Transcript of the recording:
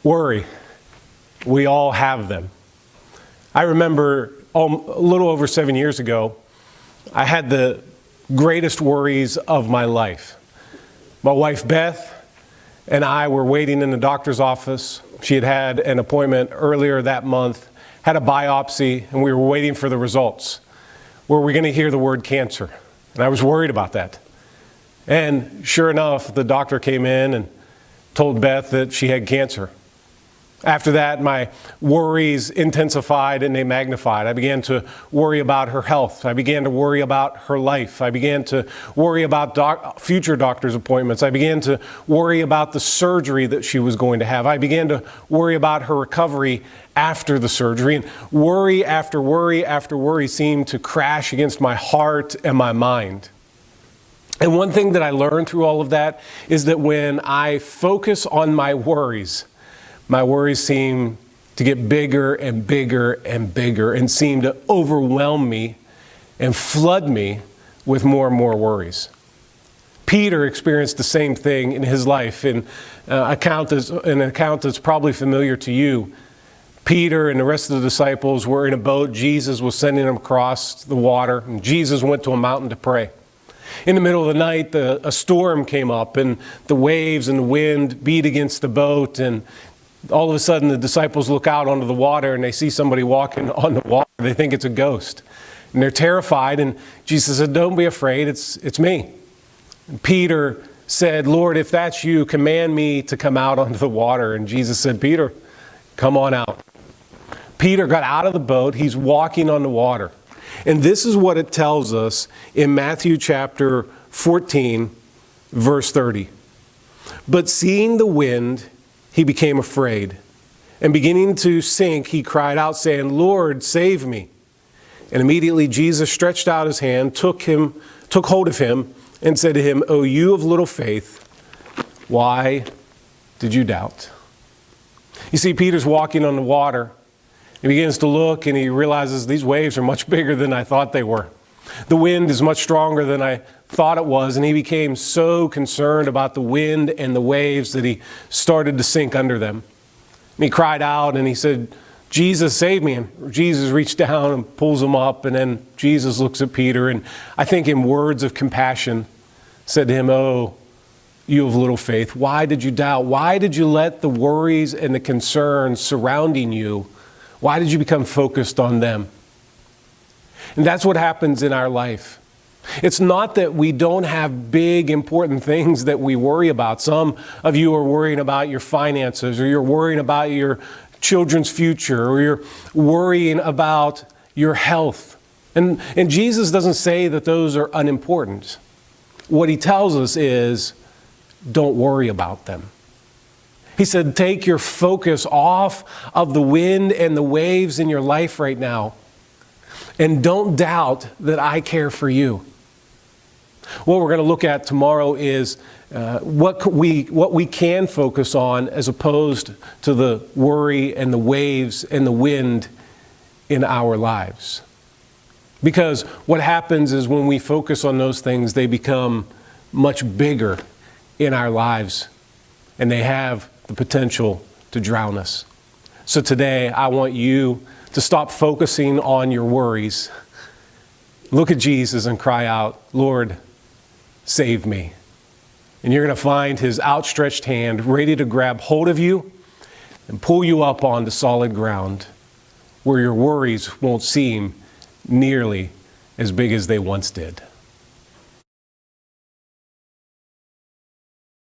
Worry. We all have them. I remember a little over 7 years ago, I had the greatest worries of my life. My wife, Beth, and I were waiting in the doctor's office. She had had an appointment earlier that month, had a biopsy, and we were waiting for the results. Were we going to hear the word cancer? And I was worried about that. And sure enough, the doctor came in and told Beth that she had cancer. After that, my worries intensified and they magnified. I began to worry about her health. I began to worry about her life. I began to worry about future doctor's appointments. I began to worry about the surgery that she was going to have. I began to worry about her recovery after the surgery. And worry after worry after worry seemed to crash against my heart and my mind. And one thing that I learned through all of that is that when I focus on my worries seem to get bigger and bigger and bigger and seem to overwhelm me and flood me with more and more worries. Peter experienced the same thing in his life. In an account that's probably familiar to you, Peter and the rest of the disciples were in a boat. Jesus was sending them across the water, and Jesus went to a mountain to pray. In the middle of the night, a storm came up, and the waves and the wind beat against the boat, and all of a sudden, the disciples look out onto the water and they see somebody walking on the water. They think it's a ghost. And they're terrified. And Jesus said, "Don't be afraid. It's me." And Peter said, "Lord, if that's you, command me to come out onto the water." And Jesus said, "Peter, come on out." Peter got out of the boat. He's walking on the water. And this is what it tells us in Matthew chapter 14, verse 30. "But seeing the wind, he became afraid, and beginning to sink, he cried out, saying, 'Lord, save me.' And immediately Jesus stretched out his hand, took hold of him, and said to him, 'O you of little faith, why did you doubt?'" You see, Peter's walking on the water. He begins to look, and he realizes these waves are much bigger than I thought they were. The wind is much stronger than I thought it was, and he became so concerned about the wind and the waves that he started to sink under them. And he cried out and he said, "Jesus, save me." And Jesus reached down and pulls him up, and then Jesus looks at Peter and I think in words of compassion said to him, "Oh, you of little faith, why did you doubt? Why did you let the worries and the concerns surrounding you, why did you become focused on them?" And that's what happens in our life. It's not that we don't have big, important things that we worry about. Some of you are worrying about your finances, or you're worrying about your children's future, or you're worrying about your health. And Jesus doesn't say that those are unimportant. What he tells us is, don't worry about them. He said, take your focus off of the wind and the waves in your life right now. And don't doubt that I care for you. What we're going to look at tomorrow is what we can focus on as opposed to the worry and the waves and the wind in our lives. Because what happens is when we focus on those things, they become much bigger in our lives, and they have the potential to drown us. So today, I want you to stop focusing on your worries. Look at Jesus and cry out, "Lord, save me." And you're going to find his outstretched hand ready to grab hold of you and pull you up onto solid ground where your worries won't seem nearly as big as they once did.